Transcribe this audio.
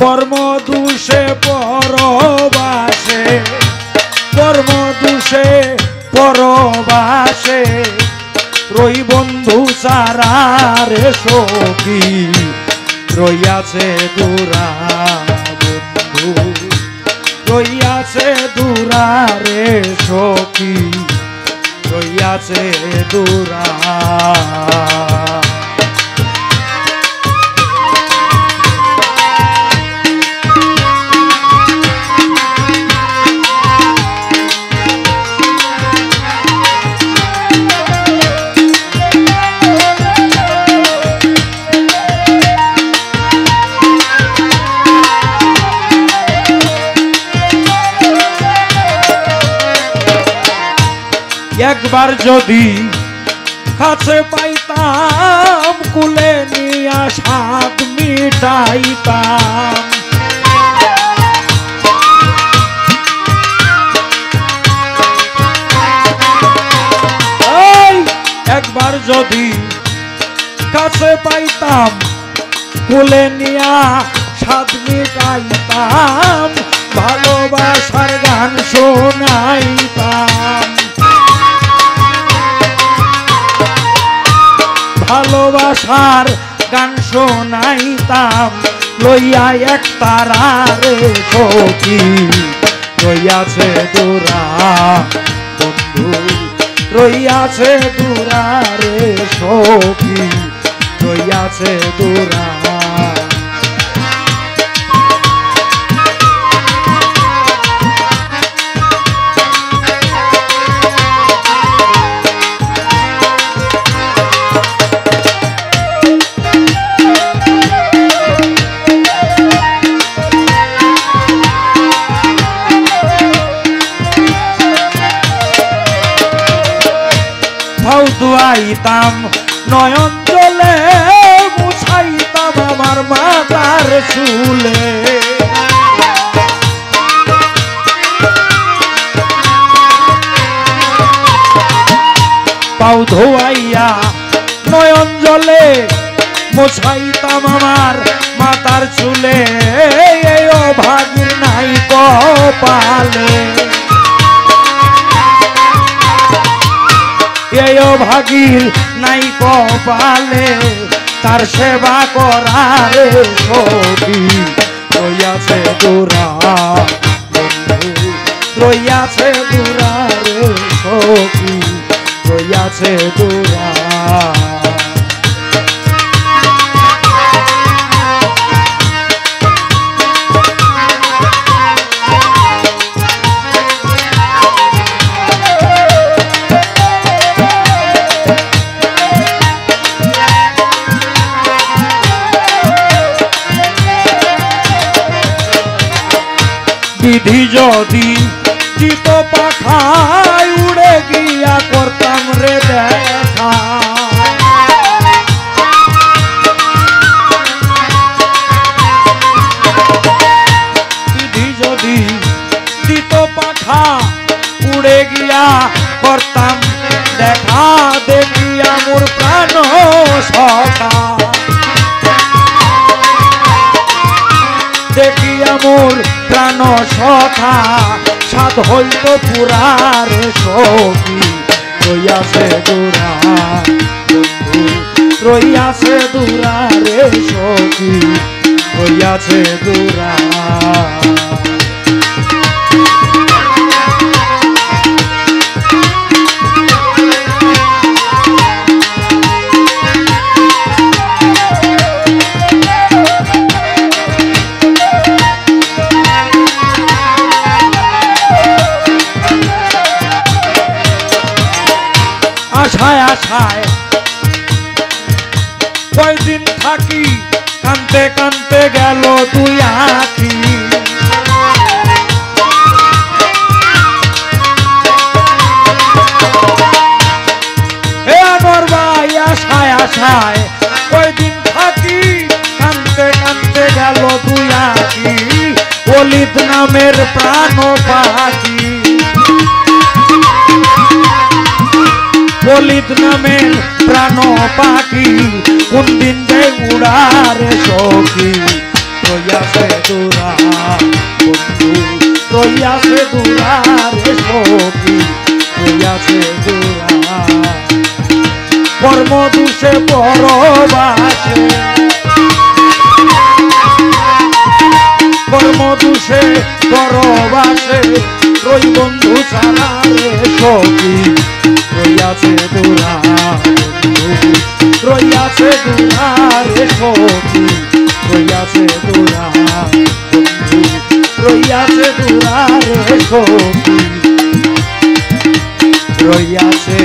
কর্ম দোষে পরবাসে, কর্ম দোষে পরবাসে রই বন্ধু সারা রে সখী রইয়াছে দূরা বন্ধু রইয়াছে দূরা রে সখী রইয়াছে দূরা। একবার যদি কাছে পাইতাম কুলে নিয়া স্বাদ মিটাইতাম, একবার যদি কাছে পাইতাম কুলে নিয়া স্বাদ মিটাইতাম, ভালোবাসার গান শোনাইতাম, ভালোবাসার গান শোনাইতাম লইয়া এক তারারে সখী রইয়াছে দূরা বন্ধু রইয়াছে দূরা রে সখী রইয়াছে দূরা। ভাও দুয়াইতাম নয়ন জলে মুছাইতাম আমার মাতার চুলে, পাও ধোয়াইয়া নয়ন জলে মুছাইতাম আমার মাতার চুলে, এই অভাগীর নাই কপালে, এই ভাগীর নাই কপালে তার সেবা করার সখী রইয়াছে দূরা বন্ধু রইয়াছে দূরা রে সখী রইয়াছে দূরা। বিধি যদি চিত পাখায় উড়ে গিয়া করতাম রে দেখা, বিধি যদি চিত পাখা উড়ে গিয়া করতাম দেখা, দেখিয়া মোর প্রাণ সখা দেখিয়া মোর প্রাণ সখা সাধ হইল পুরার সখী রইয়াছে দূরা বন্ধু রইয়াছে দূরা রে সখী রইয়াছে দূরা। আশায় আশায় কয়দিন থাকি কানতে কানতে গেল দুই আঁখি, হে আমার ভাই আশায় আশায় কয়দিন থাকি কানতে কানতে গেল দুই আঁখি, অলিদ নামের প্রাণ পাখি, অলিদ নামের প্রাণ পাখি কোন দিন যে উড়ারে সখী রইয়াছে দূরা বন্ধু রইয়াছে দূরা রে সখী রইয়াছে দূরা কর্ম দুষে পরবাসে কর্ম দুষে পরবাসে রই বন্ধু ছাড়া রে সখী রইয়াছে দূরা বন্ধু রইয়াছে দূরা রে সখী রইয়াছে দূরা বন্ধু রইয়াছে দূরা রে সখী রইয়াছে